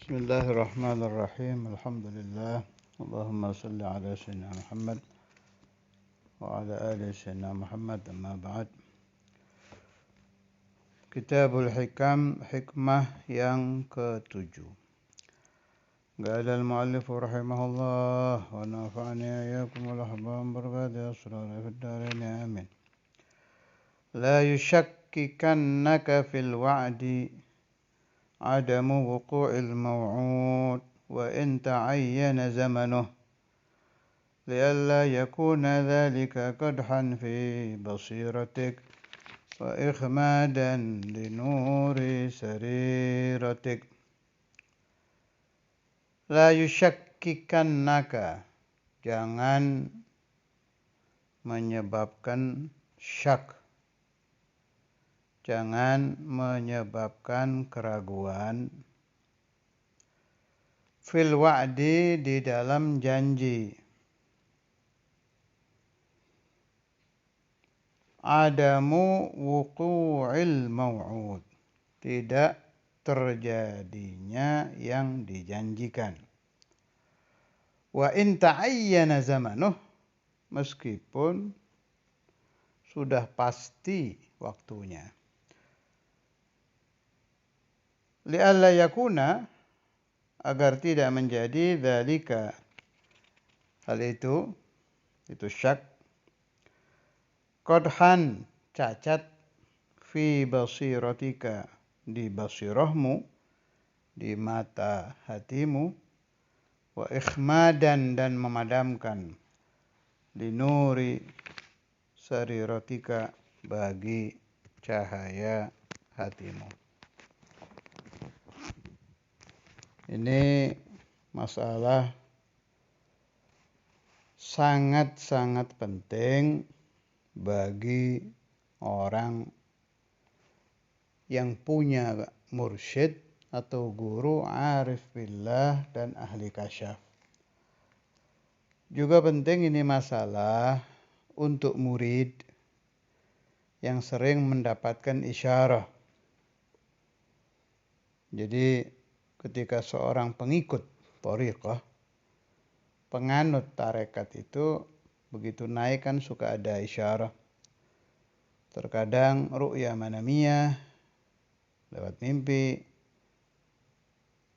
Bismillahirrahmanirrahim. Alhamdulillah. Allahumma salli ala sayyidina Muhammad wa ala ali sayyidina Muhammad, amma ba'd. Kitabul Hikam, hikmah yang ke-7. Qala al-muallif rahimahullah wa nafa'ani iyyakum wal ahbab barakati asrar fid darain amin. La yushakkikannaka fil wa'di عدم وقوع الموعود وإن تعين زمنه لئلا يكون ذلك قدحا في بصيرتك وإخمادا لنور سريرتك. لا يشككنك, jangan menyebabkan syak, jangan menyebabkan keraguan fil wa'di, di dalam janji. Adamu wuqu'il maw'ud, tidak terjadinya yang dijanjikan. Wa in ta'ayyana zamanuh, meskipun sudah pasti waktunya. Li'alla yakuna, agar tidak menjadi dzalika, hal itu syak, qadhan, cacat, fi basiratika, di basirahmu, di mata hatimu, wa ikhmadan, dan memadamkan, linuri sariratika, bagi cahaya hatimu. Ini masalah sangat-sangat penting bagi orang yang punya mursyid atau guru arif billah dan ahli kasyaf. Juga penting ini masalah untuk murid yang sering mendapatkan isyarah. Jadi ketika seorang pengikut thariqah, penganut tarekat itu, begitu naik kan suka ada isyarah. Terkadang ru'ya manamiyah, lewat mimpi.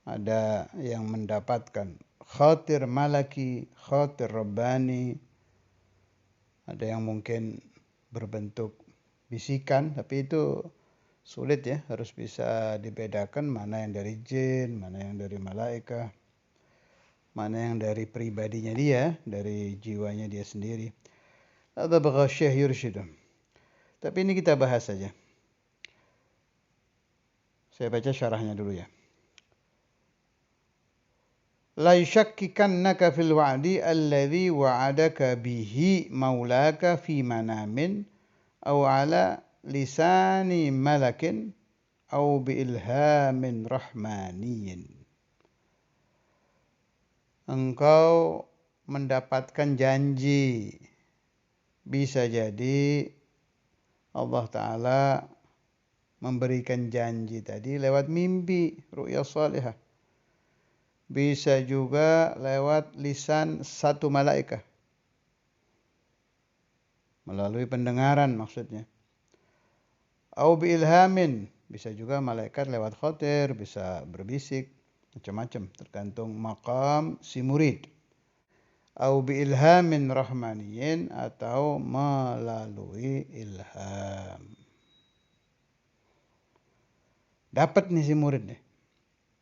Ada yang mendapatkan khatir malaki, khatir rabbani. Ada yang mungkin berbentuk bisikan, tapi itu sulit ya, harus bisa dibedakan mana yang dari jin, mana yang dari malaikat, mana yang dari pribadinya dia, dari jiwanya dia sendiri. Hadza bagha syekh yurshidu. Tapi ini kita bahas saja. Saya baca syarahnya dulu ya. La yushakkikannaka fil wa'di alladhi wa'adaka bihi maulaka fi manamin aw ala lisani malakin au biilhamin rahmaniyin. Engkau mendapatkan janji, bisa jadi Allah Ta'ala memberikan janji tadi lewat mimpi, ru'ya salihah. Bisa juga lewat lisan satu malaikat, melalui pendengaran maksudnya. Au biilhamin, bisa juga malaikat lewat khotir, bisa berbisik, macam-macam, tergantung maqam si murid. Au biilhamin rahmaniyin, atau melalui ilham. Dapat nih si murid nih,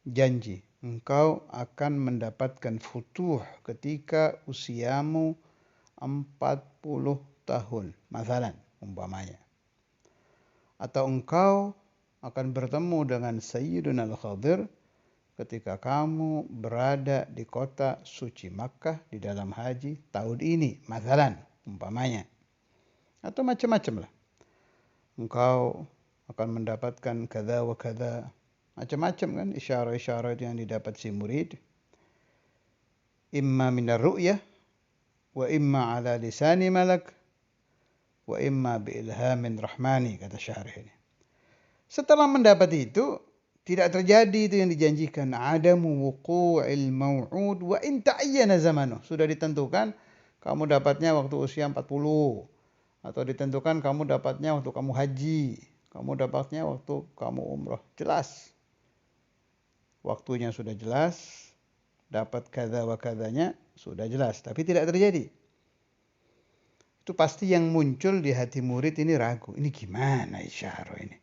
janji, engkau akan mendapatkan futuh ketika usiamu 40 tahun, masalan, umpamanya. Atau engkau akan bertemu dengan Sayyiduna Al-Khadir ketika kamu berada di kota suci Makkah di dalam haji tahun ini, masalan, umpamanya. Atau macam-macam lah. Engkau akan mendapatkan kada wa kada, macam-macam kan isyarat-isyarat yang didapat si murid. Imma minar ru'yah, wa imma ala lisani malak, wa imma bi ilhamin rahmani, kata syarih ini. Setelah mendapat itu, Tidak terjadi itu yang dijanjikan. Adamu wuqu'il mau'ud wa in ta'ayyana zamanuh. Sudah ditentukan kamu dapatnya waktu usia 40. Atau ditentukan kamu dapatnya waktu kamu haji. Kamu dapatnya waktu kamu umroh. Jelas. Waktunya sudah jelas. Dapat kada wa kadanya sudah jelas. Tapi tidak terjadi. Itu pasti yang muncul di hati murid ini ragu. Ini gimana isyarah ini?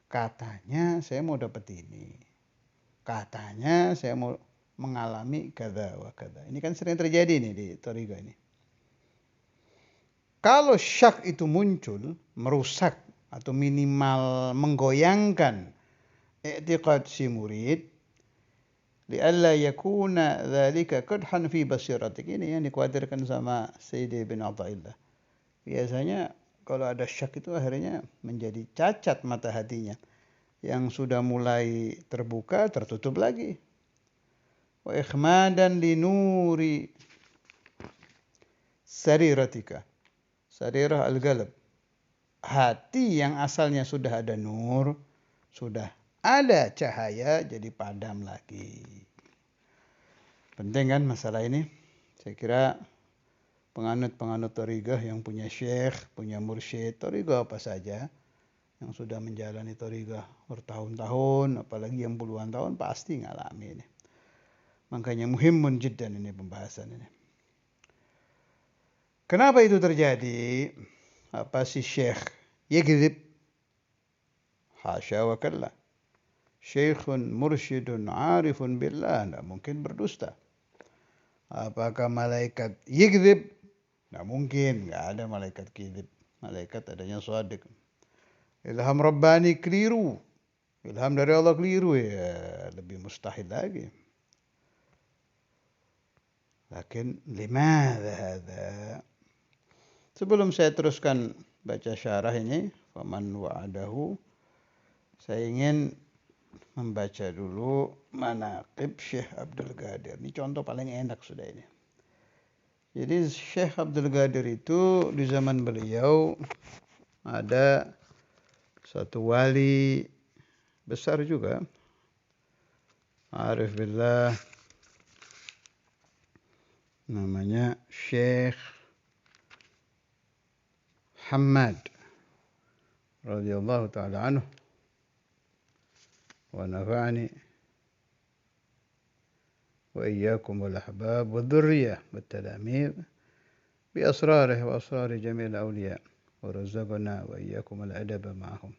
Katanya saya mau dapat ini. Katanya saya mau mengalami kada wa kada. Ini kan sering terjadi nih di thariqah ini. Kalau syak itu muncul, merusak atau minimal menggoyangkan i'tiqad si murid, li'alla yakuna dzalika qadhan fi basiratik. Ini yang dikhawatirkan sama Sayyidi bin Athaillah. Biasanya kalau ada syak itu akhirnya menjadi cacat mata hatinya. Yang sudah mulai terbuka, tertutup lagi. Wa ikhmadan li nuri sariratika. Sarirah al-qalb. Hati yang asalnya sudah ada nur, sudah ada cahaya, jadi padam lagi. Penting kan masalah ini? Saya kira penganut-penganut thariqah yang punya syekh, punya mursyid, thariqah apa saja, yang sudah menjalani thariqah bertahun-tahun, apalagi yang puluhan tahun, pasti ngalami ini. Makanya muhimun jiddan ini pembahasan ini. Kenapa itu terjadi? Apa si syekh yakdzib? Hasya wa kalla. Syekhun mursyidun arifun billah, tidak mungkin berdusta. Apakah malaikat yakdzib? Tidak mungkin, tidak ada malaikat kadzib. Malaikat adanya shadiq. Ilham Rabbani keliru. Ilham dari Allah keliru, ya lebih mustahil lagi. Lakin limadha hadha? Sebelum saya teruskan baca syarah ini, faman wa'adahu, saya ingin membaca dulu manaqib Syekh Abdul Qadir. Ini contoh paling enak sudah ini. Jadi Syekh Abdul Qadir itu di zaman beliau ada satu wali besar juga, arif billah, namanya Syekh Hamad radhiyallahu taala anhu wa nafa'ani wa iyyakum wal ahbab wad dhurriyyah wat talamid bi asrarihi wa asrari jamil awliya wa razaqana wa iyyakum al adab ma'ahum.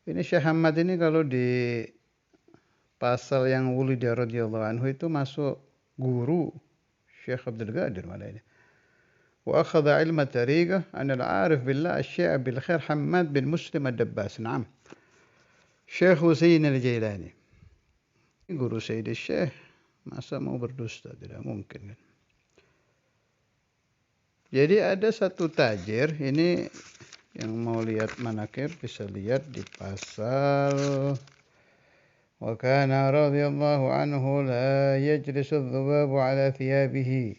Ini Syekh Hamad ini kalau di pasal yang wulida radhiyallahu anhu itu masuk guru Syekh Abdul Qadir malah ini. Wa akhadha ilma tariqah an al-arif billah asy-syai' bil khair Hamad bin Muslim ad-Dabbas. Naam. Syekh Husain al-Jailani. Guru Sayyid Syekh, masa mau berdusta? Tidak mungkin kan. Jadi ada satu tajir, ini yang mau lihat manakib bisa lihat di pasal wa kana radhiyallahu anhu la yajlisu adh-dhubabu ala thiyabihi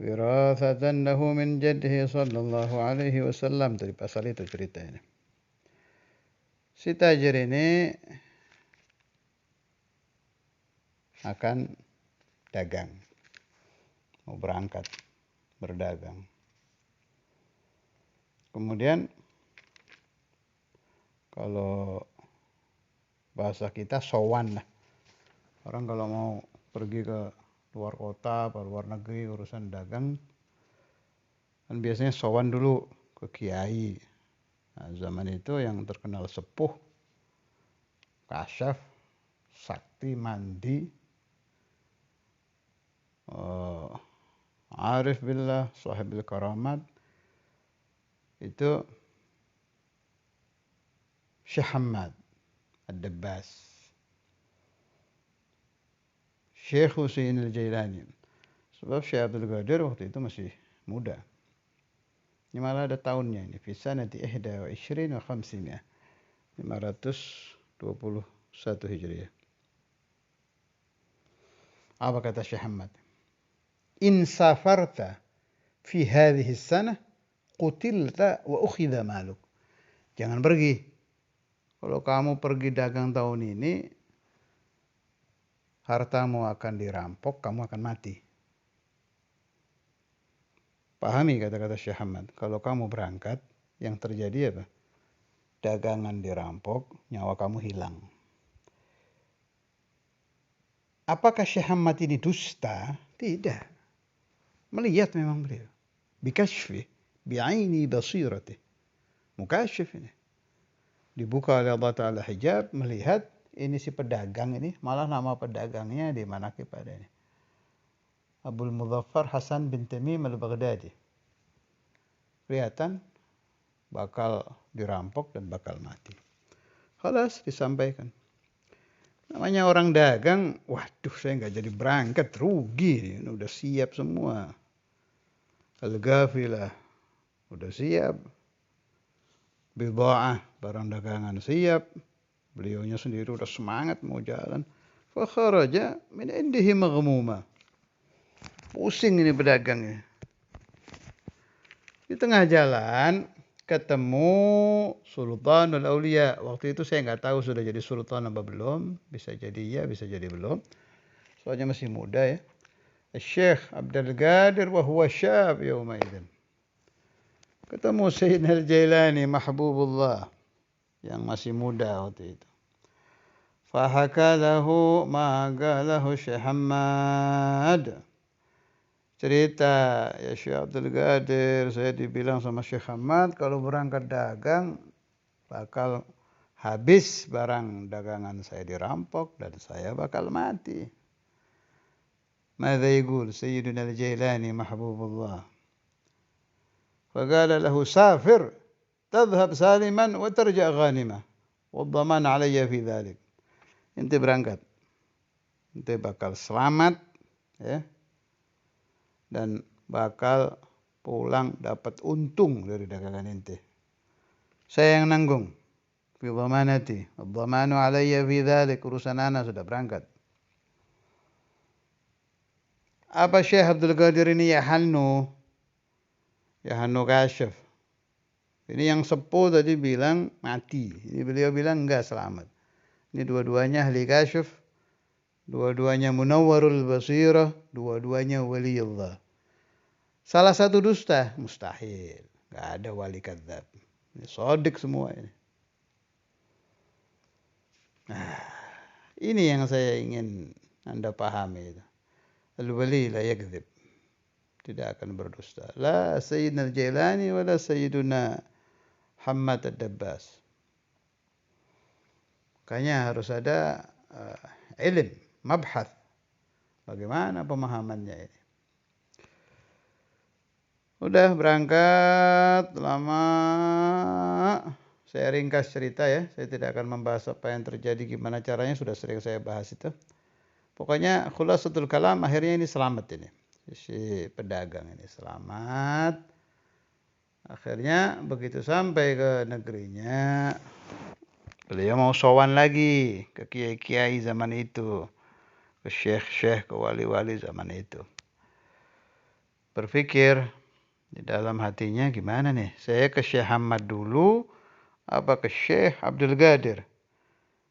wirathatan lahu min jaddihi sallallahu alaihi wasallam. Dari pasal itu ceritanya. Si tajir ini akan dagang, mau berangkat berdagang. Kemudian kalau bahasa kita sowan lah. Orang kalau mau pergi ke luar kota, ke luar negeri urusan dagang, kan biasanya sowan dulu ke kiai. Nah, zaman itu yang terkenal sepuh, kasyaf, sakti, mandi, arif billah, sahibil karamat, itu Syekh Hamad ad-Dabbas, Syekh Husain al-Jailani. Sebab Syekh Abdul Qadir waktu itu masih muda. Ini malah ada tahunnya ini, fi sanati 21 wa 500, 521 Hijriah. Apa kata Syekh Hamad? In safarta fi hadhihi sanah qutilta wa ukhidha maluk. Jangan pergi. Kalau kamu pergi dagang tahun ini, hartamu akan dirampok, kamu akan mati. Pahami kata-kata Syekh Ahmad. Kalau kamu berangkat, yang terjadi apa? Dagangan dirampok, nyawa kamu hilang. Apakah Syekh Ahmad ini dusta? Tidak. Melihat memang beliau. Bikashfi, bi'aini basirati. Mukashif ini. Dibuka oleh Allah Ta'ala hijab, melihat ini si pedagang ini, malah nama pedagangnya di manaqib pada ini. Abul Mudhaffar Hasan bin Tamim al-Baghdadi. Kelihatan bakal dirampok dan bakal mati. Khalas disampaikan. Namanya orang dagang, waduh saya nggak jadi berangkat, rugi. Ini udah siap semua. Al-Ghafilah, udah siap. Bidha'ah, barang dagangan siap. Beliaunya sendiri udah semangat mau jalan. Fa kharaja min indihi maghmuma. Pusing ini pedagangnya. Di tengah jalan ketemu Sultanul Aulia. Waktu itu saya nggak tahu sudah jadi sultan apa belum. Bisa jadi ya, bisa jadi belum. Soalnya masih muda ya. Syekh Abdul Qadir wa huwa syab yawma idzin. Ketemu Sayyidina Al-Jailani Mahbubullah yang masih muda waktu itu. Fahaka lahu ma qalahu Syekh Ahmad. Cerita, ya Syekh Abdul Qadir, saya dibilang sama Syekh Ahmad kalau berangkat dagang bakal habis barang dagangan saya dirampok dan saya bakal mati. Mada yaqul Sayyidina Al-Jailani Mahbubullah. Faqala lahu safir tadhhab saliman wa tarja' ghanimah wa dhaman alayya fi dhalik. Ente berangkat. Ente bakal selamat ya. Dan bakal pulang dapat untung dari dagangan ente. Saya yang nanggung. Fi dhamanati. Ad-dhamanu alayya fi dhalik. Urusan ana sudah berangkat. Apa Syekh Abdul Qadir ini ya Hannu Kashif. Ini yang sepuh tadi bilang mati. Ini beliau bilang enggak selamat. Ini dua-duanya ahli kasyf. Dua-duanya munawwarul basirah. Dua-duanya waliullah. Salah satu dusta? Mustahil. Enggak ada wali kadzab. Ini sodik semua ini. Nah, ini yang saya ingin Anda pahami. Al-wali la yakdzib. Tidak akan berdusta. La Sayyidina Al-Jailani wala Sayyiduna Muhammad Ad-Dabbas. Makanya harus ada ilm, mabhath. Bagaimana pemahamannya ini? Udah berangkat lama. Saya ringkas cerita ya. Saya tidak akan membahas apa yang terjadi, gimana caranya, sudah sering saya bahas itu. Pokoknya khulasatul kalam akhirnya ini selamat ini. Si pedagang ini selamat. Akhirnya begitu sampai ke negerinya, beliau mau sowan lagi ke kiai-kiai zaman itu, ke syekh-syekh, ke wali-wali zaman itu. Berpikir di dalam hatinya, gimana nih? Saya ke Syekh Ahmad dulu apa ke Syekh Abdul Qadir?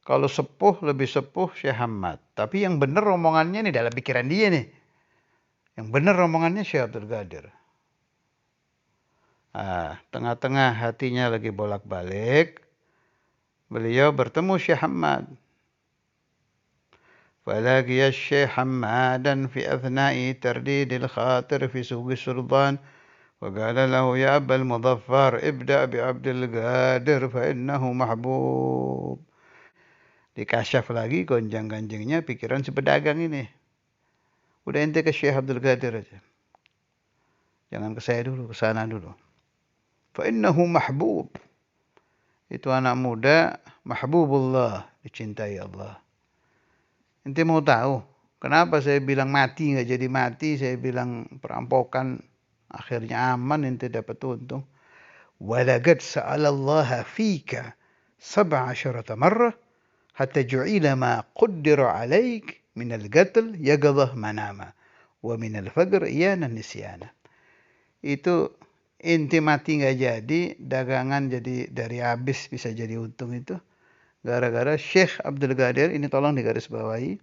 Kalau sepuh, lebih sepuh Syekh Ahmad. Tapi yang benar omongannya nih dalam pikiran dia nih. Yang benar omongannya Syekh Abdul Qadir. Tengah-tengah hatinya lagi bolak-balik, beliau bertemu Syekh Ahmad. Falaqiya Syekh Ahmadan fi athna'i tardidil khatir fi suqi Sultan. وقال له يا أبا المظفر ابدأ بعبد القادر فإنه محبوب. Dikasyaf lagi gonjang-ganjingnya pikiran si pedagang ini. Udah ente ke Syekh Abdul Qadir aja. Jangan ke saya dulu, ke sana dulu. فإنه محبوب. Itu anak muda mahbubullah, dicintai Allah. Ente mau tahu kenapa saya bilang mati nggak jadi mati, saya bilang perampokan akhirnya aman, ente dapat untung. Walaqad sa'alallaha fika 17 marrah hatta ju'ila ma qaddara 'alaik min al-qatl yaqadhah manama wa min al-faqr iyana nisyana. Itu inti mati nggak jadi, dagangan jadi dari habis bisa jadi untung itu Gara-gara Syekh Abdul Qadir, ini tolong digarisbawahi,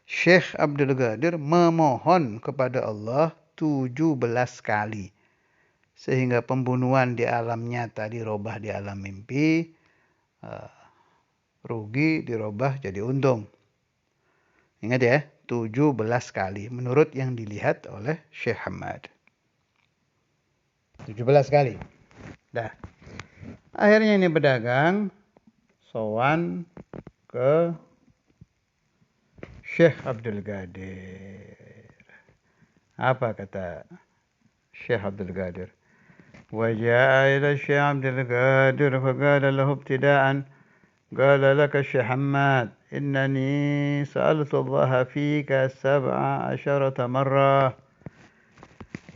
Syekh Abdul Qadir memohon kepada Allah 17 kali. Sehingga pembunuhan di alam nyata dirubah di alam mimpi, rugi dirubah jadi untung. Ingat ya, 17 kali menurut yang dilihat oleh Syekh Hamad. 17 kali. Dah. Akhirnya ini pedagang sowan ke Syekh Abdul Qadir. Apa kata Syekh Abdul Qadir? وجاء إلى الشيخ عبد القادر فقال له ابتداء قال لك الشيخ حماد إنني سألت الله فيك 17 مرة.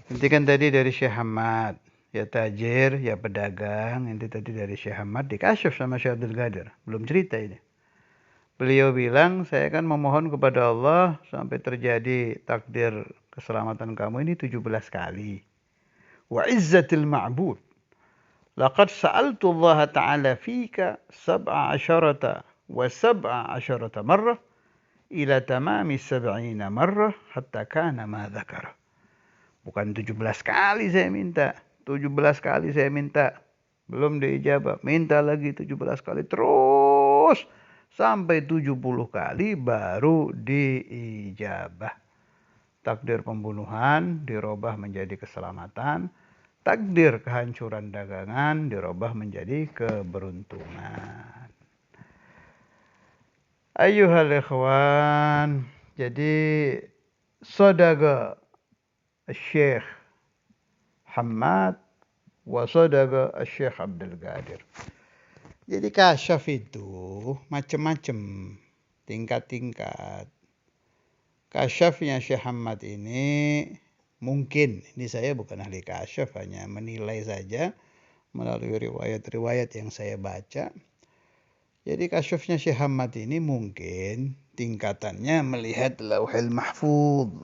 Hentikan tadi dari Syekh Hamad. Ya tajir, ya pedagang. Ini tadi dari Syekh Hamad dikasyaf sama Syekh Abdul Qadir. Belum cerita ini. Beliau bilang, saya kan memohon kepada Allah sampai terjadi takdir keselamatan kamu ini 17 kali. Wa izzatil ma'bud. Laqad sa'altu Allah Ta'ala fika 17 wa 17 marrah ila tamami 70 marrah hatta kana ma dzakara. Bukan 17 kali saya minta. 17 kali saya minta. Belum diijabah. Minta lagi 17 kali. Terus. Sampai 70 kali baru diijabah. Takdir pembunuhan dirubah menjadi keselamatan. Takdir kehancuran dagangan dirubah menjadi keberuntungan. Ayyuhal ikhwan. Jadi sadaqa Syekh Hamad wa sadaqa Syekh Abdul Qadir. Jadi kasyaf itu macam-macam, tingkat-tingkat. Kasyafnya Syekh Hamad ini mungkin, ini saya bukan ahli kasyaf, hanya menilai saja melalui riwayat-riwayat yang saya baca. Jadi kasyafnya Syekh Hamad ini mungkin tingkatannya melihat Lauhul Mahfuz.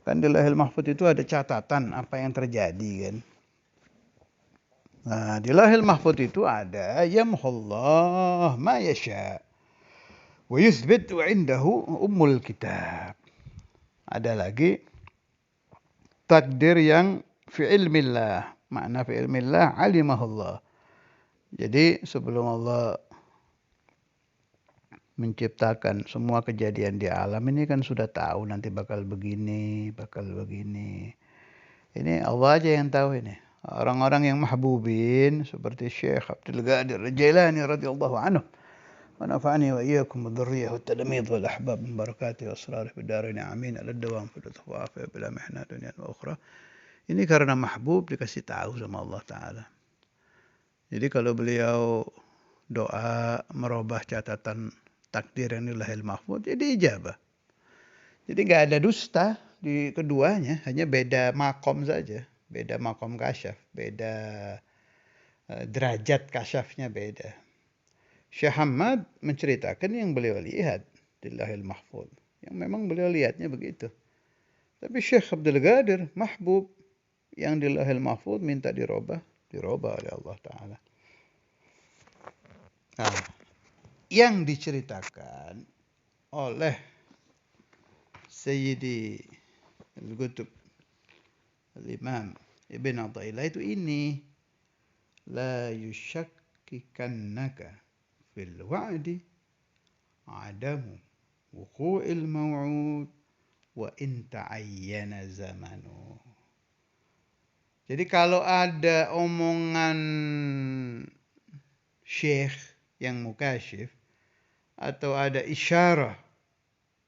Kan di Lauhul Mahfuz itu ada catatan apa yang terjadi kan. Nah, di Lauhul Mahfuz itu ada yamhullah ma yasha wa yuthbit indahu ummul kitab. Ada lagi takdir yang fi ilmillah. Makna fi ilmillah alimahullah. Jadi sebelum Allah menciptakan semua kejadian di alam ini kan sudah tahu nanti bakal begini, bakal begini. Ini Allah aja yang tahu ini. Orang-orang yang mahbubin seperti Syekh Abdul Qadir Al-Jailani radhiyallahu anhu. Wa nafa'ani wa iyyakum bidhurriyyah wa talamid wal ahbab min barakatihi wa asrarihi fid darain amin. Al-dawam fil tawafil bila mihna dunya wa ukhra. Ini karena mahbub dikasih tahu sama Allah Ta'ala. Jadi kalau beliau doa merubah catatan takdir yang di Lauhul Mahfuz, jadi ijabah. Jadi nggak ada dusta di keduanya, hanya beda makom saja. Beda makom kasyaf, beda derajat kasyafnya beda. Syekh Hamad menceritakan yang beliau lihat di Lauhul Mahfuz. Yang memang beliau lihatnya begitu. Tapi Syekh Abdul Qadir mahbub yang di Lauhul Mahfuz minta dirubah oleh Allah Ta'ala. Nah, yang diceritakan oleh Sayyidi Al-Qutb Al-Imam Ibn Athaillah itu ini. La yushakkikannaka fil wa'di adamu wuqu'il maw'ud wa in ta'ayyana zamanu. Jadi kalau ada omongan syekh yang mukasyif atau ada isyarah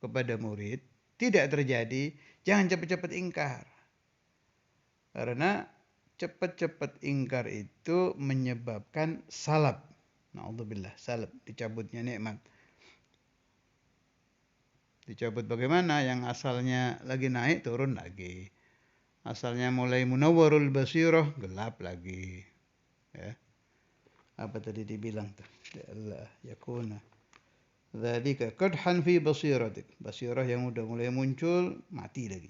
kepada murid tidak terjadi, jangan cepat-cepat ingkar. Karena cepat-cepat ingkar itu menyebabkan salab. Na'udzubillah, salab, dicabutnya nikmat. Dicabut bagaimana? Yang asalnya lagi naik turun lagi. Asalnya mulai munawwarul basirah gelap lagi. Ya. Apa tadi dibilang tuh? Allah yakuna dzalika qadhan fi basiratik. Basirah yang udah mulai muncul mati lagi.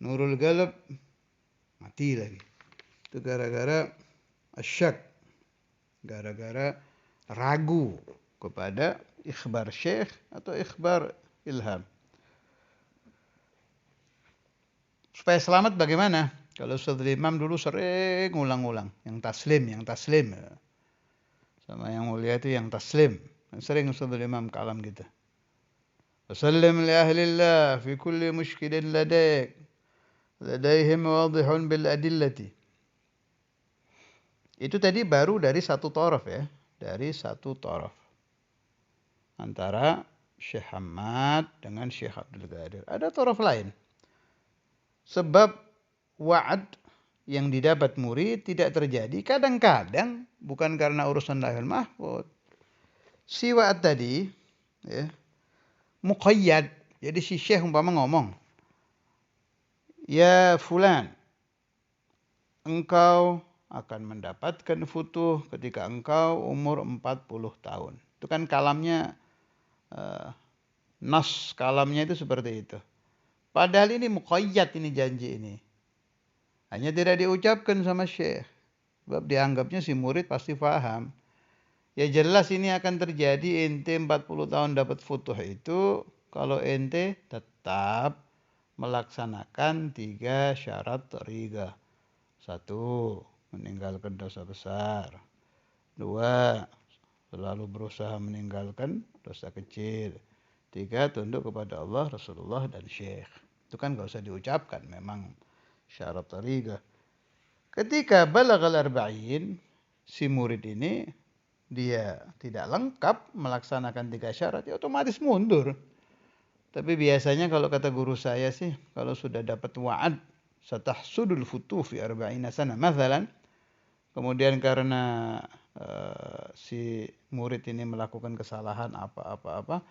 Nurul galab mati lagi. Itu gara-gara asyak. Gara-gara ragu kepada ikhbar syekh atau ikhbar ilham. Supaya selamat bagaimana? Kalau Ustadz Imam dulu sering ngulang-ulang. Yang taslim. Sama yang mulia itu yang taslim. Sering Ustadz Imam kalam gitu. Wasallim li ahlillah fi kulli mushkilin ladaihim wadihun bil adillati. Itu tadi baru dari satu torof ya. Dari satu torof. Antara Syekh Hamad dengan Syekh Abdul Qadir. Ada torof lain. Sebab wa'ad yang didapat murid tidak terjadi. Kadang-kadang bukan karena urusan lahir mahfud. Si wa'ad tadi ya, muqayyad. Jadi si syekh umpama ngomong, ya fulan, engkau akan mendapatkan futuh ketika engkau umur 40 tahun. Itu kan kalamnya, nas kalamnya itu seperti itu. Padahal ini muqayyad, ini janji ini. Hanya tidak diucapkan sama syekh. Sebab dianggapnya si murid pasti paham. Ya jelas ini akan terjadi, ente 40 tahun dapat futuh itu kalau ente tetap melaksanakan 3 syarat tariqah. 1, meninggalkan dosa besar. 2, selalu berusaha meninggalkan dosa kecil. 3, tunduk kepada Allah, Rasulullah, dan syekh. Itu kan gak usah diucapkan, memang syarat tariqah. Ketika balaghal arba'in, si murid ini dia tidak lengkap melaksanakan 3 syarat, ya otomatis mundur. Tapi biasanya kalau kata guru saya sih, kalau sudah dapat wa'ad, satahsudul futuh fi arba'ina sana, mathalan, kemudian karena si murid ini melakukan kesalahan apa-apa,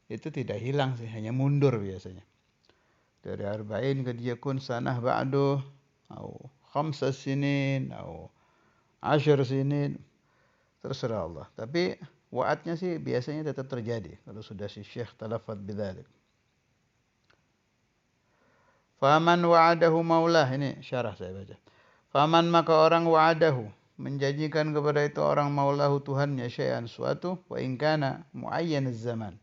itu tidak hilang sih, hanya mundur biasanya. Dari arba'in kad yakun sanah ba'du, atau 5 sinin, atau 10 sinin, terserah Allah. Tapi wa'adnya sih biasanya tetap terjadi kalau sudah si syekh talafat bidzalik. Faman wa'adahu maulah, ini syarah saya baca. Faman, maka orang wa'adahu, menjanjikan kepada itu orang maulahu Tuhannya, syai'an suatu, wa in kana muayyan az-zaman,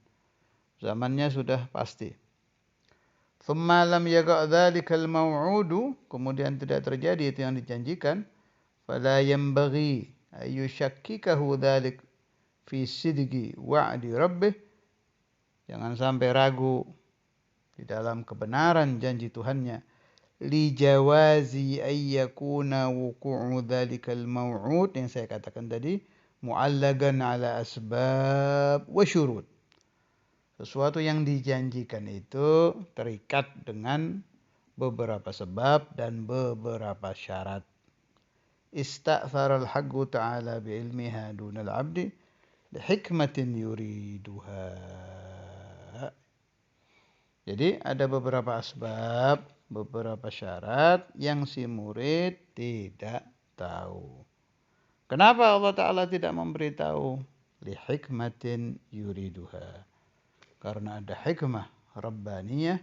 zamannya sudah pasti. Thumma lam yaqa' dzalikal maw'udu, kemudian tidak terjadi itu yang dijanjikan, fala yanbaghi ayyushakkikahu dzalik fi sidqi wa'di rabbih, jangan sampai ragu di dalam kebenaran janji Tuhannya, li jawazi ayyakuna wuqu'u dzalikal maw'ud, yang saya katakan tadi, mu'allagan ala asbab wa syurut. Sesuatu yang dijanjikan itu terikat dengan beberapa sebab dan beberapa syarat. Ista'tharal haqqu ta'ala bi'ilmiha dunal abdi lihikmatin yuriduha. Jadi ada beberapa asbab, beberapa syarat yang si murid tidak tahu. Kenapa Allah Ta'ala tidak memberitahu? Lihikmatin yuriduha. Karena ada hikmah Rabbaniyah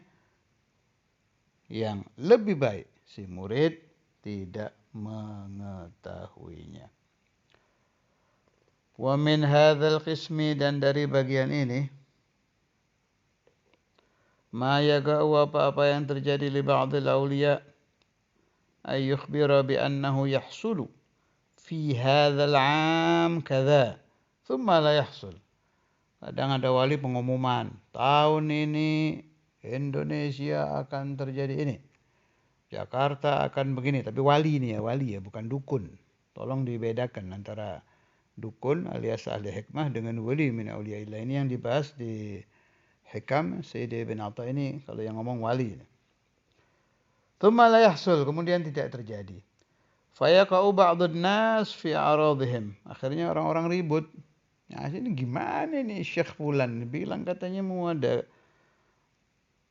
yang lebih baik si murid tidak mengetahuinya. Wa min hadzal qismi, dan dari bagian ini, ma yaqa'u, apa-apa yang terjadi li ba'dil awliya, ay yukhbira bi annahu yahsulu fi hadzal 'am kadza thumma la yahsul. Kadang ada wali pengumuman, tahun ini Indonesia akan terjadi ini, Jakarta akan begini. Tapi wali ini ya, wali ya, bukan dukun. Tolong dibedakan antara dukun alias ahli hikmah dengan wali min awliyaillah. Ini yang dibahas di Hikam Sayyid Ibn Atta ini, kalau yang ngomong wali. Thumma la yahsul, kemudian tidak terjadi. Fayaqa'u ba'dun nas fi aradihim, akhirnya orang-orang ribut. Nah, ini gimana nih Syekh Fulan bilang katanya mau ada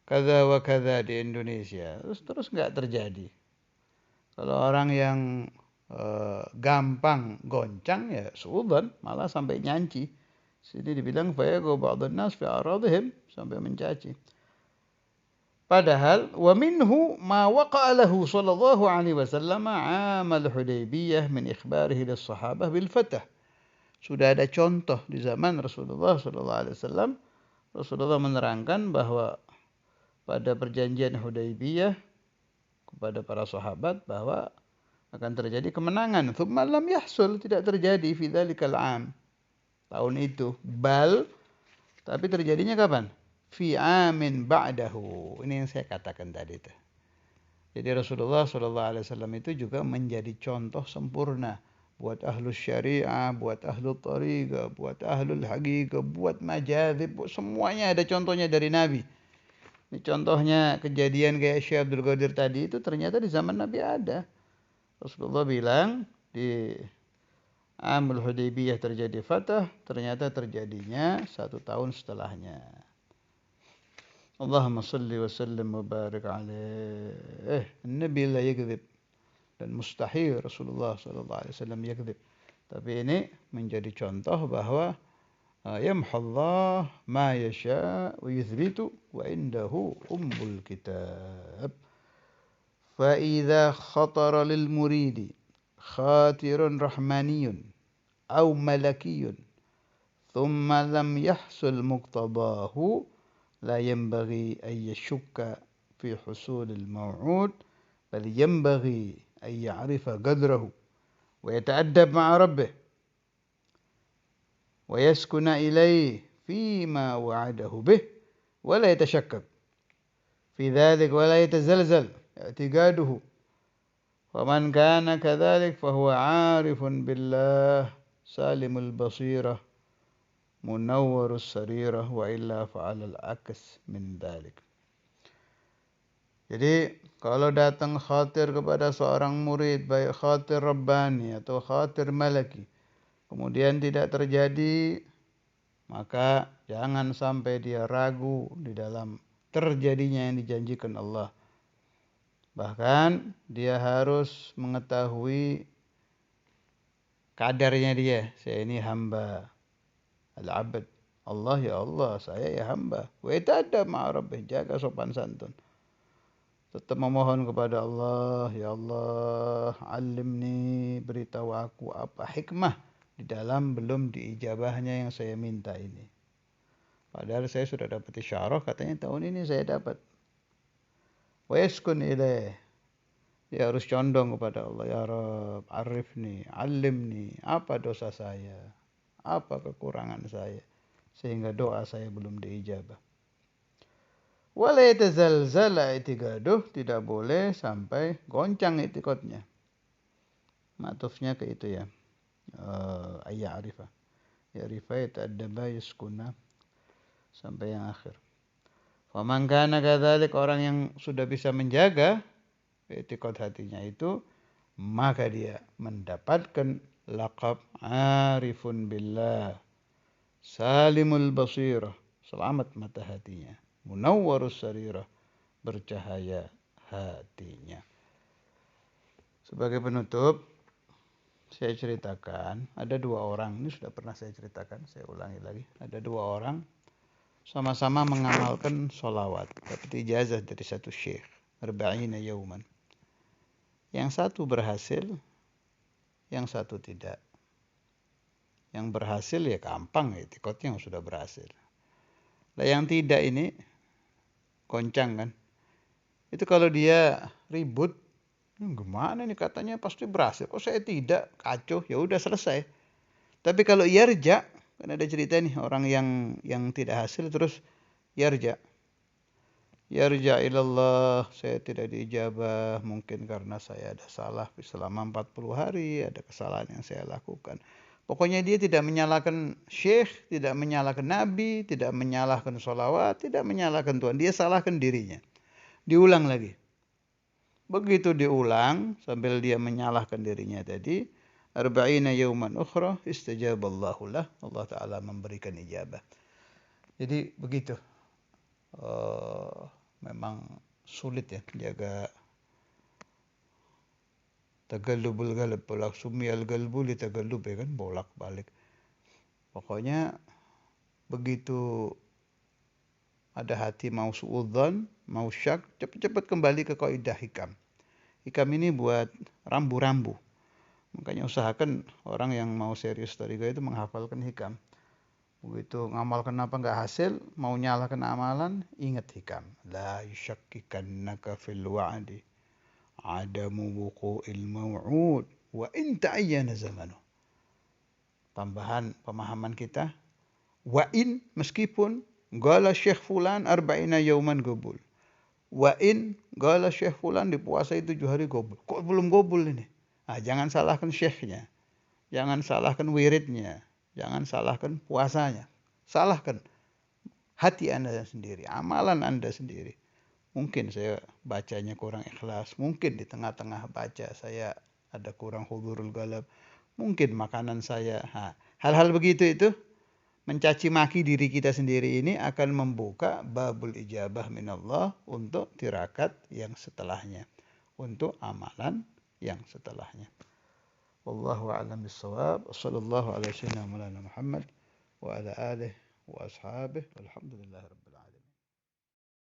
kada wa kada di Indonesia, terus nggak terjadi. Kalau orang yang gampang goncang ya suudzon, malah sampai nyanci. Sini dibilang fayaqa'u ba'dun nas fi aradihim, sampai mencaci. Padahal wa minhu ma waqa'a lahu sallallahu alaihi wasallam 'amal Hudaybiyah min ikhbarihi lis-sahabah bil fath Sudah ada contoh di zaman Rasulullah SAW. Rasulullah menerangkan bahwa pada perjanjian Hudaybiyah kepada para sahabat bahwa akan terjadi kemenangan. Tsumma lam yahsul, tidak terjadi fi dzalikal am. Tahun itu. Tapi terjadinya kapan? Fi amin ba'dahu. Ini yang saya katakan tadi itu. Jadi Rasulullah SAW itu juga menjadi contoh sempurna buat ahlus syariah, buat ahlul tariqah, buat ahlul haqiqah, buat majadzib, semuanya ada contohnya dari Nabi. Ini contohnya kejadian kayak Syekh Abdul Qadir tadi itu ternyata di zaman Nabi ada. Rasulullah bilang di Amul Hudaybiyah terjadi fatah, ternyata terjadinya 1 tahun setelahnya. Allahumma salli wa sallim wa barik alaih. Nabi la yakdzib. Dan mustahil Rasulullah SAW yakdzib. Tapi ini menjadi contoh bahwa yamhallah ma yasha wa yuthbitu wa indahu ummul kitab. Fa idza khatara lil muridi khatirun rahmaniyun aw malakiyun thumma lam yahsul muqtadahu la yanbaghi an yashukka fi husul al maw'ud bal yanbaghi an ya'rifa qadrahu wa yata'addab ma'a rabbih ويسكن إليه فيما وعده به ولا يتشكك في ذلك ولا يتزلزل اعتقاده ومن كان كذلك فهو عارف بالله سالم البصيرة منور السريرة وإلا فعل العكس من ذلك. Jadi kalau datang khatir kepada seorang murid, baik khatir Rabbani atau khatir Malaki, kemudian tidak terjadi, maka jangan sampai dia ragu di dalam terjadinya yang dijanjikan Allah. Bahkan dia harus mengetahui kadarnya dia. Saya ini hamba. Al-abd. Allah ya Allah, saya ya hamba. Wa ita'addab ma'a rabbih, jaga sopan santun. Tetap memohon kepada Allah, ya Allah, alimni, beritahu aku apa hikmah di dalam belum diijabahnya yang saya minta ini. Padahal saya sudah dapat isyarah, katanya tahun ini saya dapat. Wa yaskun ilaih. Dia harus condong kepada Allah. Ya Rabb, arifni, alimni, apa dosa saya, apa kekurangan saya, sehingga doa saya belum diijabah. Wala yatazalzala i'tiqaduh, tidak boleh sampai goncang i'tiqadnya. Ma'tufnya ke itu ya. Ayya arifah. Ya arifah yata'addaba yaskuna sampai yang akhir. Faman kana kadzalik, orang yang sudah bisa menjaga i'tiqad hatinya itu, maka dia mendapatkan laqab arifun billah, salimul basirah, selamat mata hatinya, munawwarus sarirah, bercahaya hatinya. Sebagai penutup, saya ceritakan ada 2 orang, ini sudah pernah saya ceritakan, saya ulangi lagi. Ada 2 orang sama-sama mengamalkan sholawat, dapat ijazah dari satu syekh, 40 yauman. Yang satu berhasil, yang satu tidak. Yang berhasil ya gampang, i'tiqadnya sudah berhasil. Nah yang tidak ini goncang kan. Itu kalau dia ribut, gimana nih katanya pasti berhasil, kok saya tidak, kacau, ya udah selesai. Tapi kalau yarja, kan ada cerita nih orang yang tidak hasil terus yarja ilallah, saya tidak diijabah mungkin karena saya ada salah selama 40 hari, ada kesalahan yang saya lakukan. Pokoknya dia tidak menyalahkan syekh, tidak menyalahkan nabi, tidak menyalahkan sholawat, tidak menyalahkan Tuhan, dia salahkan dirinya. Diulang lagi. Begitu diulang sambil dia menyalahkan dirinya tadi, 40 yauman ukhra istajaballahu lah, Allah Ta'ala memberikan ijabah. Jadi begitu. Memang sulit ya jaga tagallubul galab, bolak sumiyal galbu li tagallub, ya kan, bolak balik. Pokoknya begitu ada hati mau suudzon, mau syak, cepat-cepat kembali ke kaidah hikam. Hikam ini buat rambu-rambu. Makanya usahakan orang yang mau serius thariqah itu menghafalkan hikam. Begitu ngamalkan apa nggak hasil, mau nyalahkan amalan, ingat hikam. La yushakkikannaka fil wa'di adamu wuqu'il maw'ud wa in ta'ayyana zamanu. Tambahan pemahaman kita, wa in meskipun qala Syekh fulan arba'ina yauman gobul. Wa in qala Syekh fulan dipuasai 7 hari gobul. Kok belum gobul ini? Nah, jangan salahkan syekhnya. Jangan salahkan wiridnya. Jangan salahkan puasanya. Salahkan hati Anda sendiri, amalan Anda sendiri. Mungkin saya bacanya kurang ikhlas, mungkin di tengah-tengah baca saya ada kurang hudurul qalb, mungkin makanan saya. Hal-hal begitu itu mencaci maki diri kita sendiri ini akan membuka babul ijabah minallah untuk tirakat yang setelahnya, untuk amalan yang setelahnya. Wallahu a'lam bissawab. Wassallallahu ala sayyidina Muhammad wa ala alihi wa ashabihi. Walhamdulillah rabbil